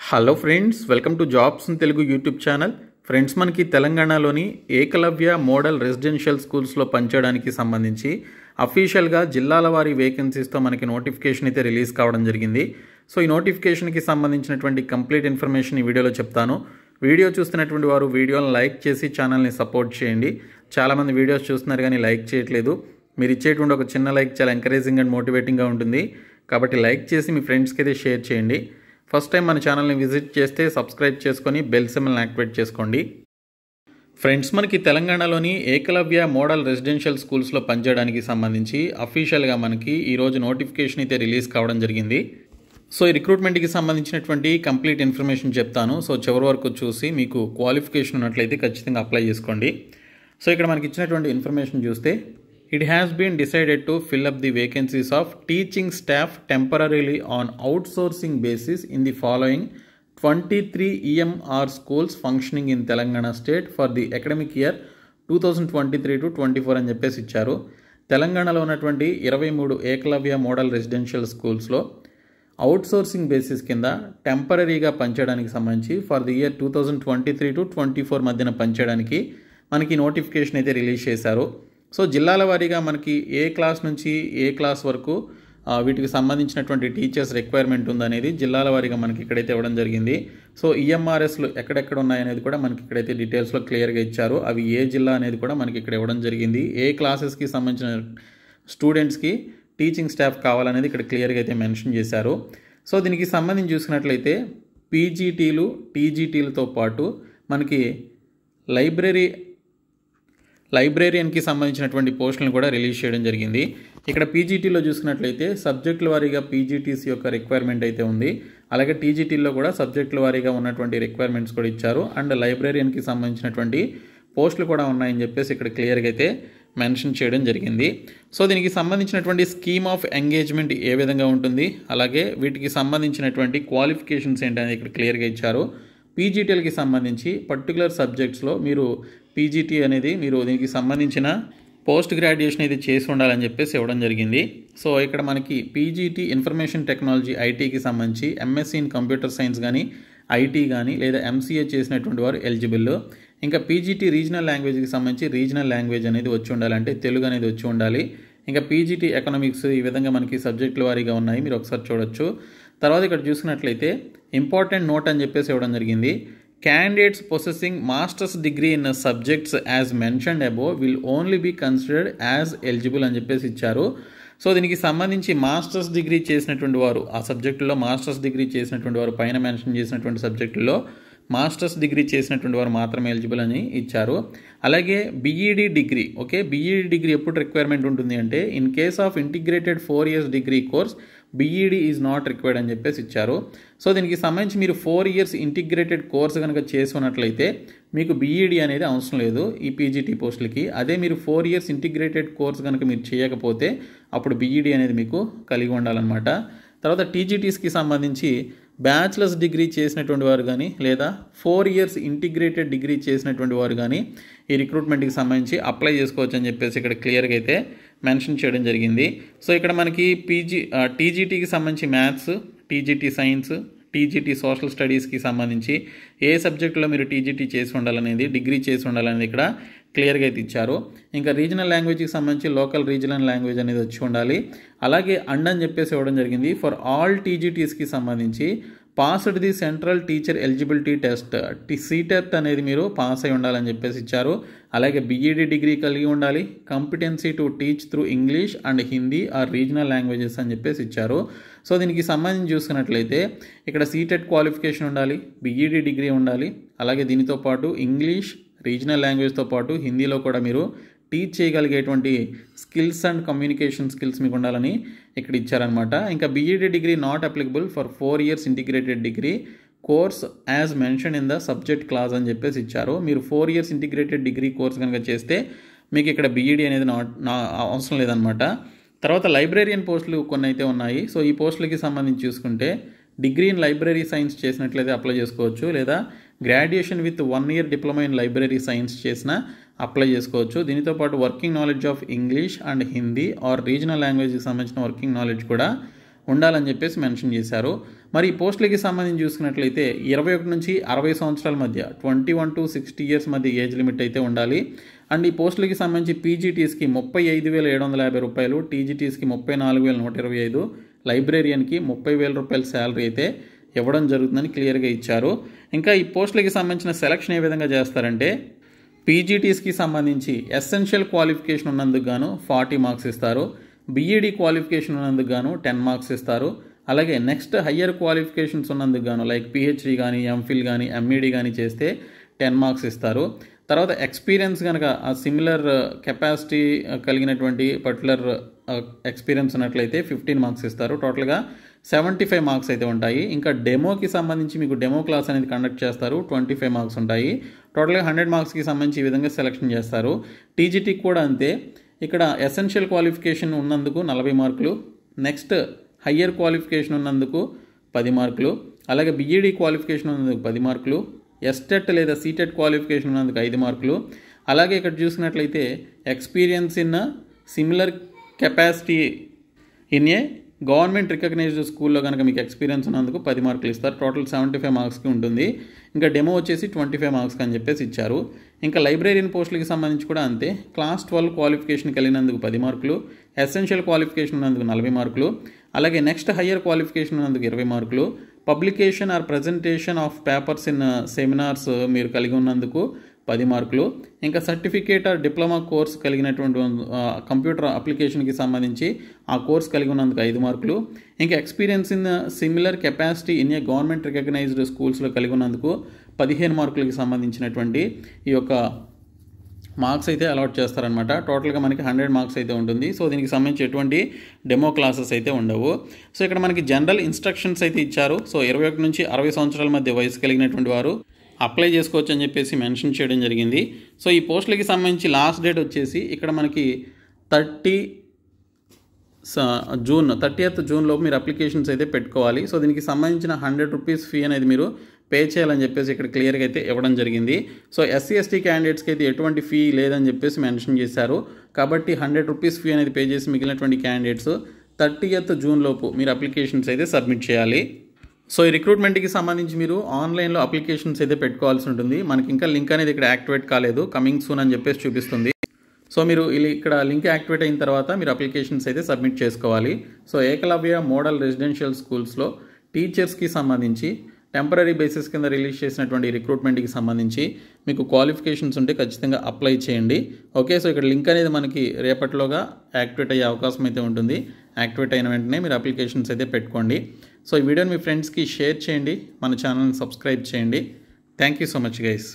Hello friends, welcome to jobs in Telugu YouTube channel. Friends, మనకి తెలంగాణలోని Eklavya model residential స్కూల్స్లో పనిచేయడానికి సంబంధించి అఫీషియల్గా జిల్లాల వారి వేకెన్సీస్తో మనకి నోటిఫికేషన్ అయితే రిలీజ్ కావడం జరిగింది. సో ఈ నోటిఫికేషన్కి సంబంధించినటువంటి కంప్లీట్ ఇన్ఫర్మేషన్ ఈ వీడియోలో చెప్తాను. వీడియో చూస్తున్నటువంటి వారు వీడియోని లైక్ చేసి ఛానల్ని సపోర్ట్ చేయండి. చాలామంది వీడియోస్ చూస్తున్నారు కానీ లైక్ చేయట్లేదు. మీరు ఇచ్చేటువంటి ఒక చిన్న లైక్ చాలా ఎంకరేజింగ్ అండ్ మోటివేటింగ్గా ఉంటుంది. కాబట్టి లైక్ చేసి మీ ఫ్రెండ్స్కి అయితే షేర్ చేయండి. ఫస్ట్ టైం మన ఛానల్ని విజిట్ చేస్తే సబ్స్క్రైబ్ చేసుకొని బెల్ సింబల్ని యాక్టివేట్ చేసుకోండి. ఫ్రెండ్స్, మనకి తెలంగాణలోని ఏకలవ్య మోడల్ రెసిడెన్షియల్ స్కూల్స్లో పనిచేయడానికి సంబంధించి అఫీషియల్గా మనకి ఈరోజు నోటిఫికేషన్ అయితే రిలీజ్ కావడం జరిగింది. సో ఈ రిక్రూట్మెంట్కి సంబంధించినటువంటి కంప్లీట్ ఇన్ఫర్మేషన్ చెప్తాను. సో చివరి వరకు చూసి మీకు క్వాలిఫికేషన్ ఉన్నట్లయితే ఖచ్చితంగా అప్లై చేసుకోండి. సో ఇక్కడ మనకి ఇచ్చినటువంటి ఇన్ఫర్మేషన్ చూస్తే, it has been decided to fill up the vacancies of teaching staff temporarily on outsourcing basis in the following 23 EMR schools functioning in Telangana state for the academic year 2023 to 24 అని చెప్పేసి ఇచ్చారు. తెలంగాణలో ఉన్నటువంటి 23 Eklavya model residential స్కూల్స్లో outsourcing basis కింద టెంపరీగా పనిచేయడానికి సంబంధించి ఫర్ ది ఇయర్ 2023 టు 24 మధ్యన పనిచేయడానికి మనకి నోటిఫికేషన్ అయితే రిలీజ్ చేశారు. సో జిల్లాల వారీగా మనకి ఏ క్లాస్ నుంచి ఏ క్లాస్ వరకు వీటికి సంబంధించినటువంటి టీచర్స్ రిక్వైర్మెంట్ ఉందనేది జిల్లాల వారీగా మనకి ఇక్కడైతే ఇవ్వడం జరిగింది. సో ఈఎంఆర్ఎస్లు ఎక్కడెక్కడ ఉన్నాయనేది కూడా మనకి ఇక్కడైతే డీటెయిల్స్లో క్లియర్గా ఇచ్చారు. అవి ఏ జిల్లా అనేది కూడా మనకి ఇక్కడ ఇవ్వడం జరిగింది. ఏ క్లాసెస్కి సంబంధించిన స్టూడెంట్స్కి టీచింగ్ స్టాఫ్ కావాలనేది ఇక్కడ క్లియర్గా అయితే మెన్షన్ చేశారు. సో దీనికి సంబంధించి చూసినట్లయితే పీజీటీలు టీజీటీలతో పాటు మనకి లైబ్రేరియన్కి సంబంధించినటువంటి పోస్టులను కూడా రిలీజ్ చేయడం జరిగింది. ఇక్కడ పీజీటీలో చూసుకున్నట్లయితే సబ్జెక్టుల వారీగా పీజీటీస్ యొక్క రిక్వైర్మెంట్ అయితే ఉంది. అలాగే టీజీటీలో కూడా సబ్జెక్టుల వారీగా ఉన్నటువంటి రిక్వైర్మెంట్స్ కూడా ఇచ్చారు. అండ్ లైబ్రేరియన్కి సంబంధించినటువంటి పోస్టులు కూడా ఉన్నాయని చెప్పేసి ఇక్కడ క్లియర్గా అయితే మెన్షన్ చేయడం జరిగింది. సో దీనికి సంబంధించినటువంటి స్కీమ్ ఆఫ్ ఎంగేజ్మెంట్ ఏ విధంగా ఉంటుంది, అలాగే వీటికి సంబంధించినటువంటి క్వాలిఫికేషన్స్ ఏంటనేది ఇక్కడ క్లియర్గా ఇచ్చారు. పీజీటీలకి సంబంధించి పర్టికులర్ సబ్జెక్ట్స్లో మీరు పీజీటీ అనేది మీరు దీనికి సంబంధించిన పోస్ట్ గ్రాడ్యుయేషన్ అయితే చేసి ఉండాలని చెప్పేసి ఇవ్వడం జరిగింది. సో ఇక్కడ మనకి పీజీటీ ఇన్ఫర్మేషన్ టెక్నాలజీ ఐటీకి సంబంధించి ఎంఎస్సీ ఇన్ కంప్యూటర్ సైన్స్ కానీ ఐటీ కానీ లేదా ఎంసీఏ చేసినటువంటి వారు ఎలిజిబుల్. ఇంకా పీజీటీ రీజనల్ లాంగ్వేజ్కి సంబంధించి రీజనల్ లాంగ్వేజ్ అనేది వచ్చి ఉండాలి, అంటే తెలుగు అనేది వచ్చి ఉండాలి. ఇంకా పీజీటీ ఎకనామిక్స్ ఈ విధంగా మనకి సబ్జెక్టుల వారీగా ఉన్నాయి, మీరు ఒకసారి చూడొచ్చు. తర్వాత ఇక్కడ చూసుకున్నట్లయితే ఇంపార్టెంట్ నోట్ అని చెప్పేసి ఇవ్వడం జరిగింది. Candidates possessing master's degree in subjects as mentioned above will only be considered as eligible అని చెప్పేసి ఇచ్చారు. సో దీనికి సంబంధించి మాస్టర్స్ డిగ్రీ చేసినటువంటి వారు, ఆ సబ్జెక్టులో మాస్టర్స్ డిగ్రీ చేసినటువంటి వారు, పైన మెన్షన్ చేసినటువంటి సబ్జెక్టుల్లో మాస్టర్స్ డిగ్రీ చేసినటువంటి వారు మాత్రమే ఎలిజిబుల్ అని ఇచ్చారు. అలాగే BEd degree, okay, BEd degree ఎప్పుడు రిక్వైర్మెంట్ ఉంటుంది అంటే in case of integrated 4 years degree course BEd is not required అని చెప్పేసి ఇచ్చారు. సో దీనికి సంబంధించి మీరు 4 years ఇంటిగ్రేటెడ్ కోర్స్ కనుక చేసి ఉన్నట్లయితే మీకు బీఈడీ అనేది అవసరం లేదు ఈ పీజీటీ పోస్టులకి. అదే మీరు 4 years ఇంటిగ్రేటెడ్ కోర్స్ కనుక మీరు చేయకపోతే అప్పుడు బీఈడీ అనేది మీకు కలిగి ఉండాలన్నమాట. తర్వాత టీజీటీస్కి సంబంధించి బ్యాచిలర్స్ డిగ్రీ చేసినటువంటి వారు కానీ లేదా 4 years ఇంటిగ్రేటెడ్ డిగ్రీ చేసినటువంటి వారు కానీ ఈ రిక్రూట్మెంట్కి సంబంధించి అప్లై చేసుకోవచ్చు అని చెప్పేసి ఇక్కడ క్లియర్గా అయితే మెన్షన్ చేయడం జరిగింది. సో ఇక్కడ మనకి టీజీటీకి సంబంధించి maths, TGT science, TGT social స్టడీస్కి సంబంధించి ఏ సబ్జెక్టులో మీరు టీజీటీ చేసి ఉండాలనేది, డిగ్రీ చేసి ఉండాలనేది ఇక్కడ క్లియర్గా అయితే ఇచ్చారు. ఇంకా రీజనల్ లాంగ్వేజ్కి సంబంధించి లోకల్ రీజనల్ లాంగ్వేజ్ అనేది వచ్చి ఉండాలి. అలాగే అని చెప్పేసి ఇవ్వడం జరిగింది. ఫర్ ఆల్ టీజీటీస్కి సంబంధించి passed the central teacher eligibility test, CTET అనేది మీరు పాస్ అయి ఉండాలని చెప్పేసి ఇచ్చారు. అలాగే బీఈడీ డిగ్రీ కలిగి ఉండాలి, competency to teach through English and Hindi or regional languages అని చెప్పేసి ఇచ్చారు. సో దీనికి సంబంధించి చూసుకున్నట్లయితే ఇక్కడ సీటెట్ క్వాలిఫికేషన్ ఉండాలి, బీఈడీ డిగ్రీ ఉండాలి, అలాగే దీనితో పాటు ఇంగ్లీష్ రీజనల్ లాంగ్వేజ్తో పాటు హిందీలో కూడా మీరు టీచ్ చేయగలిగేటువంటి స్కిల్స్ అండ్ కమ్యూనికేషన్ స్కిల్స్ మీకు ఉండాలని ఇక్కడ ఇచ్చారనమాట. ఇంకా BEd degree not applicable for 4 years integrated degree course as mention in the subject class అని చెప్పేసి ఇచ్చారు. మీరు 4 years ఇంటిగ్రేటెడ్ డిగ్రీ కోర్స్ కనుక చేస్తే మీకు ఇక్కడ బీఈడీ అనేది అవసరం లేదనమాట. తర్వాత లైబ్రేరియన్ పోస్టులు కొన్ని అయితే ఉన్నాయి. సో ఈ పోస్టులకి సంబంధించి చూసుకుంటే డిగ్రీ ఇన్ లైబ్రరీ సైన్స్ చేసినట్లయితే అప్లై చేసుకోవచ్చు, లేదా graduation with 1 year diploma in library science చేసిన అప్లై చేసుకోవచ్చు. దీనితో పాటు working knowledge of English and Hindi or regional లాంగ్వేజ్కి సంబంధించిన వర్కింగ్ నాలెడ్జ్ కూడా ఉండాలని చెప్పేసి మెన్షన్ చేశారు. మరి ఈ పోస్టులకి సంబంధించి చూసుకున్నట్లయితే 21 నుంచి 60 సంవత్సరాల మధ్య 21 to 60 ఇయర్స్ మధ్య ఏజ్ లిమిట్ అయితే ఉండాలి. అండ్ ఈ పోస్టులకి సంబంధించి పీజీటీస్కి 35,750 రూపాయలు, టీజీటీస్కి 34,125, లైబ్రేరియన్కి 30,000 రూపాయల శాలరీ అయితే ఇవ్వడం జరుగుతుందని క్లియర్గా ఇచ్చారు. ఇంకా ఈ పోస్టులకి సంబంధించిన సెలక్షన్ ఏ విధంగా చేస్తారంటే పీజీటీస్కి సంబంధించి ఎసెన్షియల్ క్వాలిఫికేషన్ ఉన్నందుకు గాను 40 మార్క్స్ ఇస్తారు, బీఈడీ క్వాలిఫికేషన్ ఉన్నందుకు గాను 10 మార్క్స్ ఇస్తారు. అలాగే నెక్స్ట్ హయ్యర్ క్వాలిఫికేషన్స్ ఉన్నందుకు గాను లైక్ పిహెచ్డీ కానీ, ఎంఫిల్ కానీ, ఎంఈడీ కానీ చేస్తే 10 మార్క్స్ ఇస్తారు. తర్వాత ఎక్స్పీరియన్స్ కనుక ఆ సిమిలర్ కెపాసిటీ కలిగినటువంటి పర్టికులర్ ఎక్స్పీరియన్స్ ఉన్నట్లయితే 15 మార్క్స్ ఇస్తారు. టోటల్గా 75 మార్క్స్ అయితే ఉంటాయి. ఇంకా డెమోకి సంబంధించి మీకు డెమో క్లాస్ అనేది కండక్ట్ చేస్తారు, 25 మార్క్స్ ఉంటాయి. టోటల్గా 100 మార్క్స్కి సంబంధించి ఈ విధంగా సెలెక్షన్ చేస్తారు. టీజీటీకి కూడా అంతే. ఇక్కడ ఎసెన్షియల్ క్వాలిఫికేషన్ ఉన్నందుకు 40 మార్కులు, నెక్స్ట్ హయ్యర్ క్వాలిఫికేషన్ ఉన్నందుకు 10 మార్కులు, అలాగే బీఈడీ క్వాలిఫికేషన్ ఉన్నందుకు 10 మార్కులు, ఎస్టెట్ లేదా సీటెట్ క్వాలిఫికేషన్ ఉన్నందుకు 5 మార్కులు, అలాగే ఇక్కడ చూసినట్లయితే experience in similar capacity in a government recognised స్కూల్లో కనుక మీకు ఎక్స్పీరియన్స్ ఉన్నందుకు 10 మార్కులు ఇస్తారు. టోటల్ 75 మార్క్స్కి ఉంటుంది. ఇంకా డెమో వచ్చేసి 25 మార్క్స్కి అని చెప్పేసి ఇచ్చారు. ఇంకా లైబ్రేరియన్ పోస్టులకి సంబంధించి కూడా అంతే. క్లాస్ 12 క్వాలిఫికేషన్ కలిగినందుకు 10 మార్కులు, ఎసెన్షియల్ క్వాలిఫికేషన్ ఉన్నందుకు 40 మార్కులు, అలాగే నెక్స్ట్ హయ్యర్ క్వాలిఫికేషన్ ఉన్నందుకు 20 మార్కులు, publication or presentation of papers in seminars మీరు కలిగి ఉన్నందుకు 10 మార్కులు, ఇంకా సర్టిఫికేట్ ఆర్ డిప్లొమా కోర్స్ కలిగినటువంటి కంప్యూటర్ అప్లికేషన్కి సంబంధించి ఆ కోర్స్ కలిగి ఉన్నందుకు 5 మార్కులు, ఇంకా experience in similar capacity in a government recognised స్కూల్స్లో కలిగి ఉన్నందుకు 15 మార్కులకి సంబంధించినటువంటి ఈ యొక్క మార్క్స్ అయితే అలాట్ చేస్తారనమాట. టోటల్గా మనకి 100 మార్క్స్ అయితే ఉంటుంది. సో దీనికి సంబంధించి ఎటువంటి డెమో క్లాసెస్ అయితే ఉండవు. సో ఇక్కడ మనకి జనరల్ ఇన్స్ట్రక్షన్స్ అయితే ఇచ్చారు. సో 21 నుంచి 60 సంవత్సరాల మధ్య వయసు కలిగినటువంటి వారు అప్లై చేసుకోవచ్చు అని చెప్పేసి మెన్షన్ చేయడం జరిగింది. సో ఈ పోస్టులకి సంబంధించి లాస్ట్ డేట్ వచ్చేసి ఇక్కడ మనకి 30th జూన్లో మీరు అప్లికేషన్స్ అయితే పెట్టుకోవాలి. సో దీనికి సంబంధించిన 100 రూపీస్ ఫీ అనేది మీరు పే చేయాలని చెప్పేసి ఇక్కడ క్లియర్గా అయితే ఇవ్వడం జరిగింది. సో ఎస్సీ ఎస్టీ క్యాండిడేట్స్కి అయితే ఎటువంటి ఫీ లేదని చెప్పేసి మెన్షన్ చేశారు. కాబట్టి 100 రూపీస్ ఫీ అనేది పే చేసి మిగిలినటువంటి క్యాండిడేట్స్ 30th జూన్ లోపు మీరు అప్లికేషన్స్ అయితే సబ్మిట్ చేయాలి. సో ఈ రిక్రూట్మెంట్కి సంబంధించి మీరు ఆన్లైన్లో అప్లికేషన్స్ అయితే పెట్టుకోవాల్సి ఉంటుంది. మనకి ఇంకా లింక్ అనేది ఇక్కడ యాక్టివేట్ కాలేదు, కమింగ్ సూన్ అని చెప్పేసి చూపిస్తుంది. సో మీరు ఇక్కడ లింక్ యాక్టివేట్ అయిన తర్వాత మీరు అప్లికేషన్స్ అయితే సబ్మిట్ చేసుకోవాలి. సో ఏకలవ్య మోడల్ రెసిడెన్షియల్ స్కూల్స్లో టీచర్స్కి సంబంధించి టెంపరీ బేసిస్ కింద రిలీజ్ చేసినటువంటి రిక్రూట్మెంట్కి సంబంధించి మీకు క్వాలిఫికేషన్స్ ఉంటే ఖచ్చితంగా అప్లై చేయండి. ఓకే, సో ఇక్కడ లింక్ అనేది మనకి రేపటిలోగా యాక్టివేట్ అయ్యే అవకాశం అయితే ఉంటుంది. యాక్టివేట్ అయిన వెంటనే మీరు అప్లికేషన్స్ అయితే పెట్టుకోండి. సో ఈ వీడియోని మీ ఫ్రెండ్స్కి షేర్ చేయండి, మన ఛానల్ని సబ్స్క్రైబ్ చేయండి. Thank you so much guys.